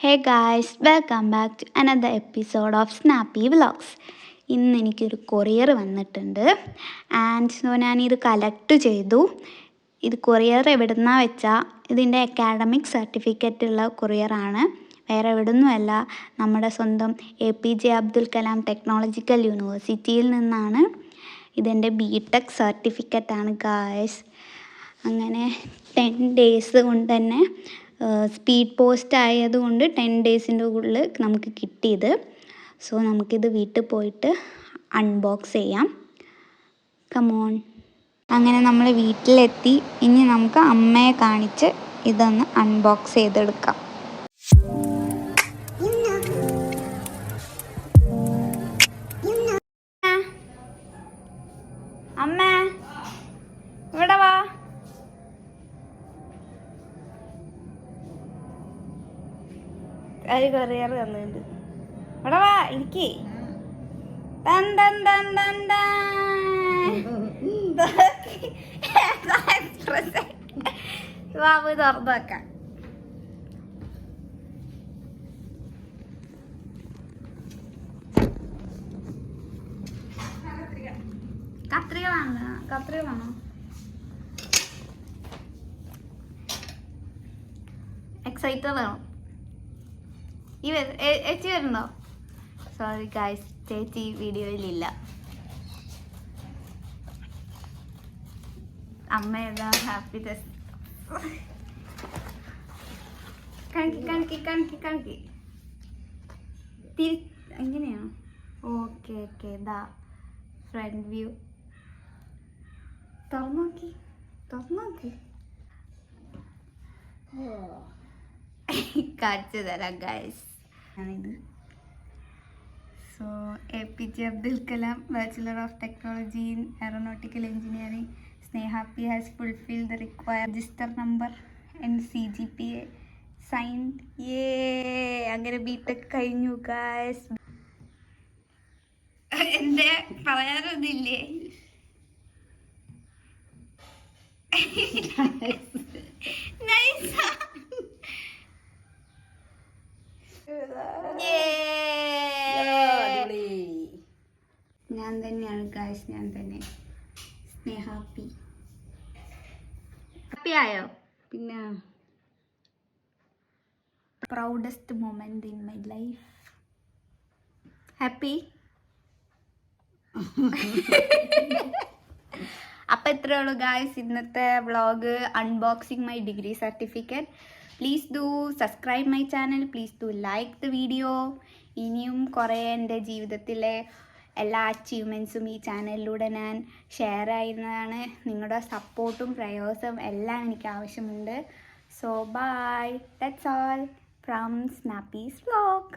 Hey guys, welcome back to another episode of snappy vlogs. ഇന്ന് എനിക്കൊരു courier വന്നിട്ടുണ്ട്. And so ഞാനിത് collect ചെയ്തു. ഇത് കൊറിയർ എവിടുന്നാണ് വെച്ചാൽ ഇതിൻ്റെ അക്കാഡമിക് സർട്ടിഫിക്കറ്റ് ഉള്ള കൊറിയറാണ്. വേറെ എവിടുന്നുമല്ല, നമ്മുടെ സ്വന്തം APJ അബ്ദുൽ കലാം ടെക്നോളജിക്കൽ യൂണിവേഴ്സിറ്റിയിൽ നിന്നാണ്. ഇതെൻ്റെ BTech സർട്ടിഫിക്കറ്റാണ് ഗായ്സ്. അങ്ങനെ 10 ഡേയ്സ് കൊണ്ട് തന്നെ സ്പീഡ് പോസ്റ്റ് ആയതുകൊണ്ട് 10 ഡേയ്സിൻ്റെ ഉള്ളിൽ നമുക്ക് കിട്ടിയത്. സോ നമുക്കിത് വീട്ടിൽ പോയിട്ട് അൺബോക്സ് ചെയ്യാം. കമോൺ. അങ്ങനെ നമ്മൾ വീട്ടിലെത്തി. ഇനി നമുക്ക് അമ്മയെ കാണിച്ച് ഇതൊന്ന് അൺബോക്സ് ചെയ്തെടുക്കാം. അമ്മ ഇവിടെ വാ. അത് കൊറിയർ തന്നിട്ടുണ്ട്. ഇവിടെ വാ, ഇരിക്കേ. ബാബു തുറന്നു വെക്കാം. കത്രികളാണോ? എക്സൈറ്റഡ് ആണോ? ചേച്ചി വരുന്നോ? സോറി ഗായ്സ്, ചേച്ചി വീഡിയോയിലില്ല. അമ്മ ഏതാ ഹാപ്പിനെസ്. കാണിക്ക് എങ്ങനെയാ? ഓക്കെ ഇതാ ഫ്രണ്ട് വ്യൂ. തുറന്നു നോക്കി കാണിച്ചു തരാം ഗൈസ്. ആണിത്. So APJ Abdul Kalam, bachelor of technology in aeronautical engineering, Snehappy has fulfil the required register number and CGPA signed. അങ്ങനെ BTech കഴിഞ്ഞു ഗൈസ്. എൻ്റെ പറയാനൊന്നില്ലേ. ഞാൻ തന്നെയാണ് ഗായ്സ്, ഞാൻ തന്നെ. ഹാപ്പി ആയോ? പിന്നെ proudest moment in my life. Happy. അപ്പം ഇത്രയേ ഉള്ളൂ ഗായ്സ് ഇന്നത്തെ vlog, unboxing my degree certificate. Please do subscribe my channel, please do like the video. ഇനിയും കുറേ എൻ്റെ ജീവിതത്തിലെ എല്ലാ അച്ചീവ്മെൻറ്റ്സും ഈ ചാനലിലൂടെ ഞാൻ ഷെയർ ചെയ്യുന്നതാണ്. നിങ്ങളുടെ സപ്പോർട്ടും പ്രയോസവും എല്ലാം എനിക്ക് ആവശ്യമുണ്ട്. So bye, that's all from Snappy's vlog.